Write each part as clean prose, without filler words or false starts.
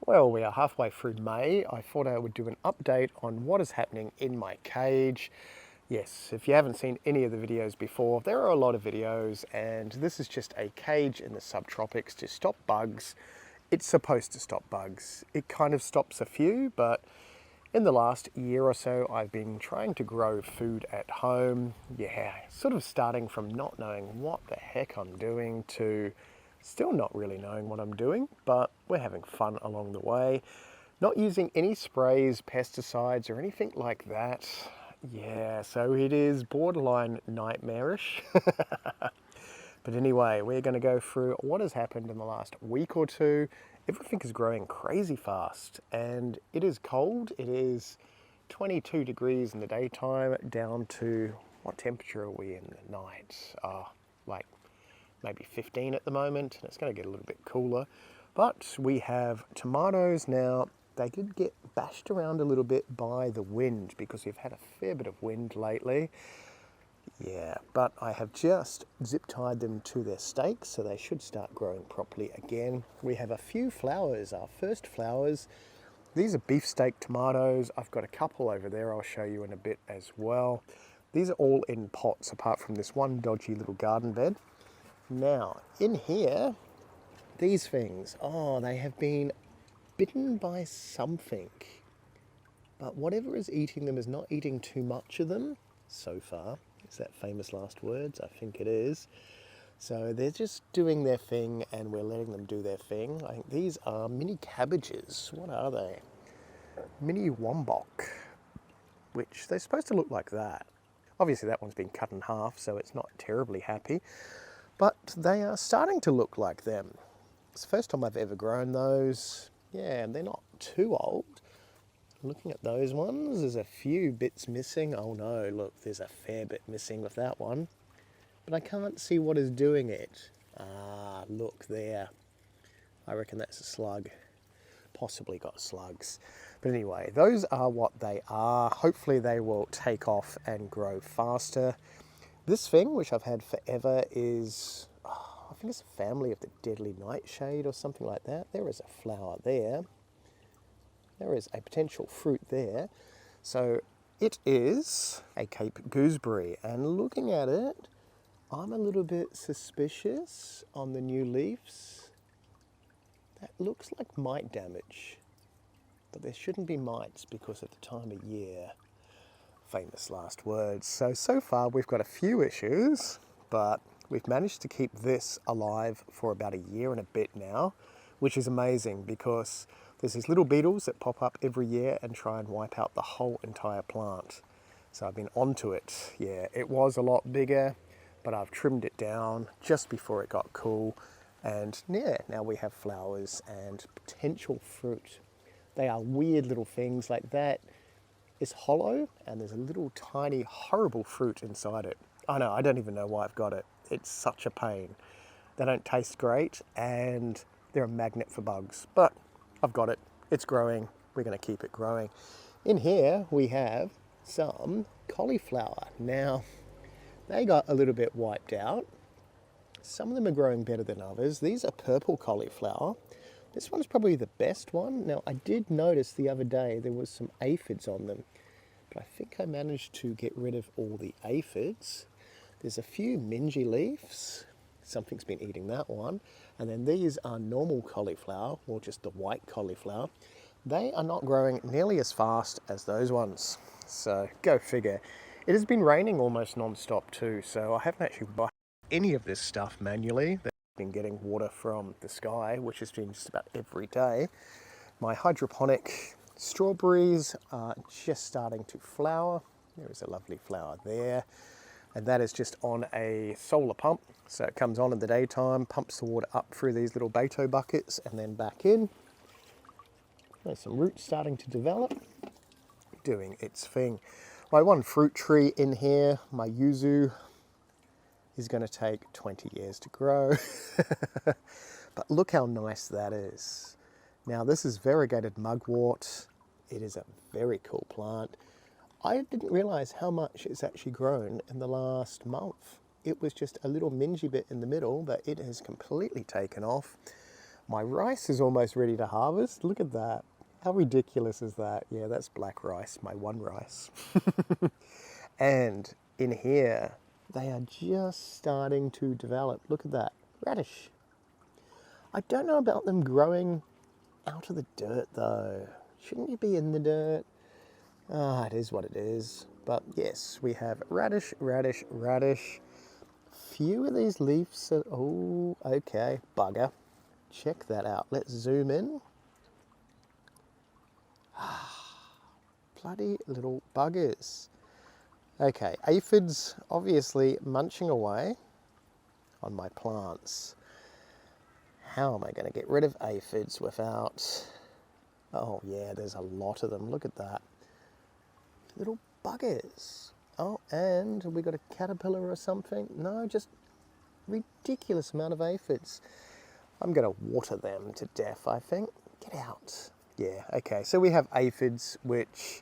Well, we are halfway through May. I thought I would do an update on what is happening in my cage. Yes, if you haven't seen any of the videos before, there are a lot of videos, and this is just a cage in the subtropics to stop bugs. It's supposed to stop bugs. It kind of stops a few, but in the last year or so, I've been trying to grow food at home. Yeah, sort of starting from not knowing what the heck I'm doing to still not really knowing what I'm doing, but we're having fun along the way. Not using any sprays, pesticides, or anything like that. Yeah, so it is borderline nightmarish. But anyway, we're going to go through what has happened in the last week or two. Everything is growing crazy fast, and it is cold. It is 22 degrees in the daytime, down to, what temperature are we in the night? Like maybe 15 at the moment, and it's going to get a little bit cooler. But we have tomatoes now. They did get bashed around a little bit by the wind because we've had a fair bit of wind lately. Yeah, but I have just zip tied them to their stakes, so they should start growing properly again. We have a few flowers, our first flowers. These are beefsteak tomatoes. I've got a couple over there I'll show you in a bit as well. These are all in pots apart from this one dodgy little garden bed. Now, in here, these things, they have been bitten by something. But whatever is eating them is not eating too much of them so far. Is that famous last words? I think it is. So they're just doing their thing and we're letting them do their thing. I think these are mini cabbages. What are they? Mini wombok, which they're supposed to look like that. Obviously that one's been cut in half, so it's not terribly happy. But they are starting to look like them. It's the first time I've ever grown those. Yeah, and they're not too old. Looking at those ones, there's a few bits missing. Oh no, look, there's a fair bit missing with that one. But I can't see what is doing it. Ah, look there. I reckon that's a slug. Possibly got slugs. But anyway, those are what they are. Hopefully they will take off and grow faster. This thing, which I've had forever, is, I think it's a family of the deadly nightshade or something like that. There is a flower there. There is a potential fruit there. So it is a Cape gooseberry, and looking at it, I'm a little bit suspicious on the new leaves. That looks like mite damage, but there shouldn't be mites because of the time of year. Famous last words. So far we've got a few issues, but we've managed to keep this alive for about a year and a bit now, which is amazing because there's these little beetles that pop up every year and try and wipe out the whole entire plant. So I've been onto it. Yeah, it was a lot bigger, but I've trimmed it down just before it got cool. And yeah, now we have flowers and potential fruit. They are weird little things like that. It's hollow and there's a little tiny horrible fruit inside it. I know, I don't even know why I've got it. It's such a pain. They don't taste great and they're a magnet for bugs, but I've got it. It's growing. We're going to keep it growing. In here we have some cauliflower. Now, they got a little bit wiped out. Some of them are growing better than others. These are purple cauliflower. This one's probably the best one. Now, I did notice the other day there was some aphids on them, but I think I managed to get rid of all the aphids. There's a few mingy leaves. Something's been eating that one. And then these are normal cauliflower, or just the white cauliflower. They are not growing nearly as fast as those ones. So go figure. It has been raining almost non-stop too, so I haven't actually bought any of this stuff manually. They've been getting water from the sky, which has been just about every day. My hydroponic strawberries are just starting to flower. There is a lovely flower there. And that is just on a solar pump. So it comes on in the daytime, pumps the water up through these little Beto buckets and then back in. There's some roots starting to develop, doing its thing. My one fruit tree in here, my yuzu, is going to take 20 years to grow. But look how nice that is. Now this is variegated mugwort. It is a very cool plant. I didn't realize how much it's actually grown in the last month. It was just a little mingy bit in the middle, but it has completely taken off. My rice is almost ready to harvest. Look at that. How ridiculous is that? Yeah, that's black rice, my one rice. And in here, they are just starting to develop. Look at that, radish. I don't know about them growing out of the dirt though. Shouldn't you be in the dirt? Ah, it is what it is. But yes, we have radish, radish, radish. Few of these leaves are, oh, okay, bugger. Check that out. Let's zoom in. Bloody little buggers. Okay, aphids obviously munching away on my plants. How am I going to get rid of aphids without... Oh yeah, there's a lot of them. Look at that. Little buggers. Oh, and we got a caterpillar or something? No, just ridiculous amount of aphids. I'm going to water them to death, I think. Get out. Yeah, okay, so we have aphids, which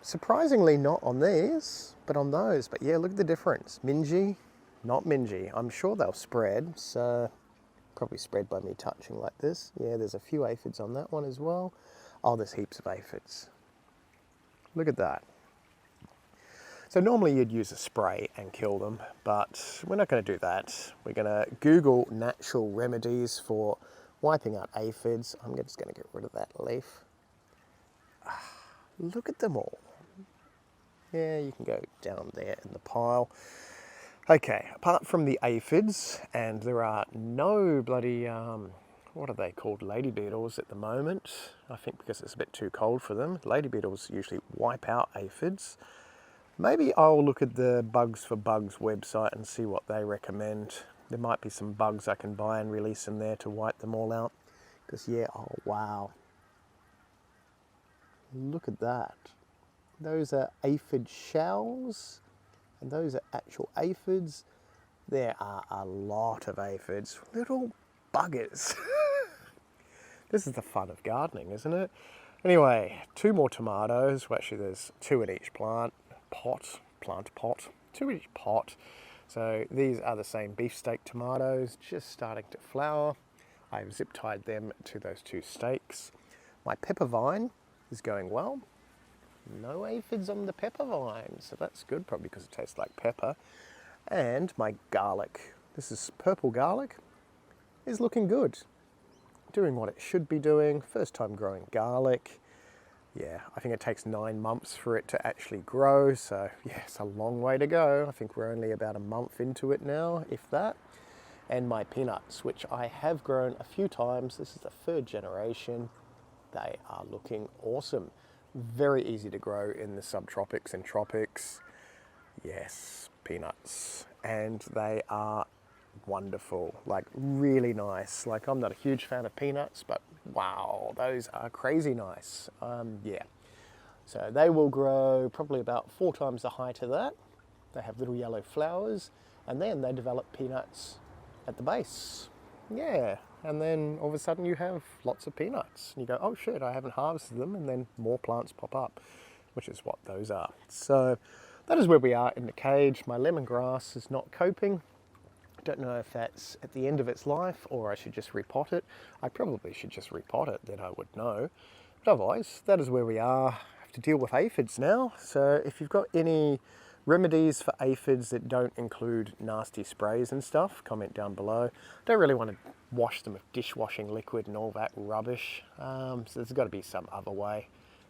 surprisingly not on these, but on those. But yeah, look at the difference. Mingy, not mingy. I'm sure they'll spread, so probably spread by me touching like this. Yeah, there's a few aphids on that one as well. Oh, there's heaps of aphids. Look at that. So normally you'd use a spray and kill them, but we're not going to do that. We're going to Google natural remedies for wiping out aphids. I'm just going to get rid of that leaf. Look at them all. Yeah, you can go down there in the pile. Okay, apart from the aphids, and there are no bloody, what are they called, lady beetles at the moment. I think because it's a bit too cold for them. Lady beetles usually wipe out aphids. Maybe I'll look at the Bugs for Bugs website and see what they recommend. There might be some bugs I can buy and release in there to wipe them all out. Because yeah, oh wow. Look at that. Those are aphid shells, and those are actual aphids. There are a lot of aphids. Little buggers. This is the fun of gardening, isn't it? Anyway, 2 more tomatoes. Well, actually there's 2 in each plant pot, 2 in each pot. So these are the same beefsteak tomatoes, just starting to flower. I've zip tied them to those 2 stakes. My pepper vine is going well. No aphids on the pepper vine, so that's good, probably because it tastes like pepper. And my garlic, this is purple garlic, is looking good. Doing what it should be doing. First time growing garlic. Yeah, I think it takes 9 months for it to actually grow, so yeah, it's a long way to go. I think we're only about a month into it now, if that. And my peanuts, which I have grown a few times. This is the 3rd generation. They are looking awesome. Very easy to grow in the subtropics and tropics. Yes, peanuts. And they are wonderful, like really nice. Like I'm not a huge fan of peanuts, but wow, those are crazy nice. Yeah, so they will grow probably about 4 times the height of that. They have little yellow flowers, and then they develop peanuts at the base. Yeah, and then all of a sudden you have lots of peanuts. And you go, oh shit, I haven't harvested them, and then more plants pop up, which is what those are. So that is where we are in the cage. My lemongrass is not coping. I don't know if that's at the end of its life or I should just repot it. I probably should just repot it, then I would know. But otherwise, that is where we are. I have to deal with aphids now. So if you've got any remedies for aphids that don't include nasty sprays and stuff, comment down below. Don't really want to wash them with dishwashing liquid and all that rubbish. So there's got to be some other way.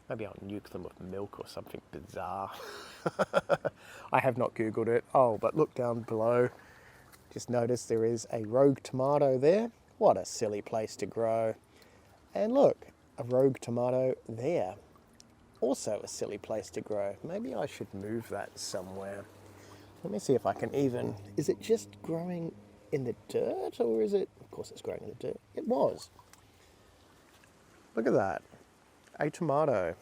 Maybe I'll nuke them with milk or something bizarre. I have not Googled it. Oh, but look down below. Just notice there is a rogue tomato there. What a silly place to grow. And look, a rogue tomato there. Also a silly place to grow. Maybe I should move that somewhere. Let me see if I can even... Is it just growing in the dirt, or is it... Of course it's growing in the dirt. It was. Look at that. A tomato.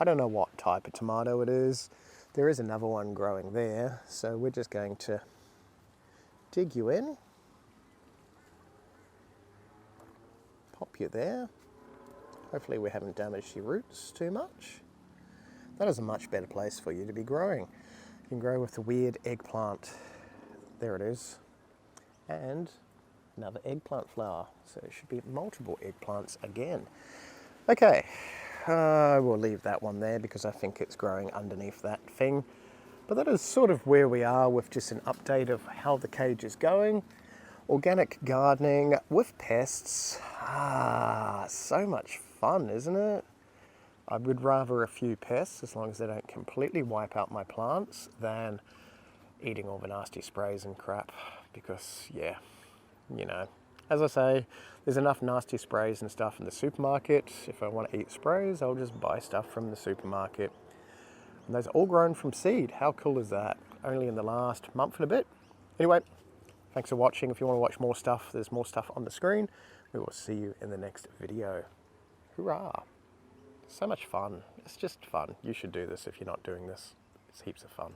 I don't know what type of tomato it is. There is another one growing there, so we're just going to dig you in. Pop you there. Hopefully we haven't damaged your roots too much. That is a much better place for you to be growing. You can grow with the weird eggplant. There it is. And another eggplant flower. So it should be multiple eggplants again. Okay, we'll leave that one there because I think it's growing underneath that thing. But that is sort of where we are with just an update of how the cage is going. Organic gardening with pests. So much fun, isn't it? I would rather a few pests, as long as they don't completely wipe out my plants, than eating all the nasty sprays and crap. Because, yeah, you know, as I say, there's enough nasty sprays and stuff in the supermarket. If I want to eat sprays, I'll just buy stuff from the supermarket. And those are all grown from seed. How cool is that? Only in the last month and a bit. Anyway, thanks for watching. If you want to watch more stuff, there's more stuff on the screen. We will see you in the next video. Hurrah! So much fun. It's just fun. You should do this if you're not doing this. It's heaps of fun.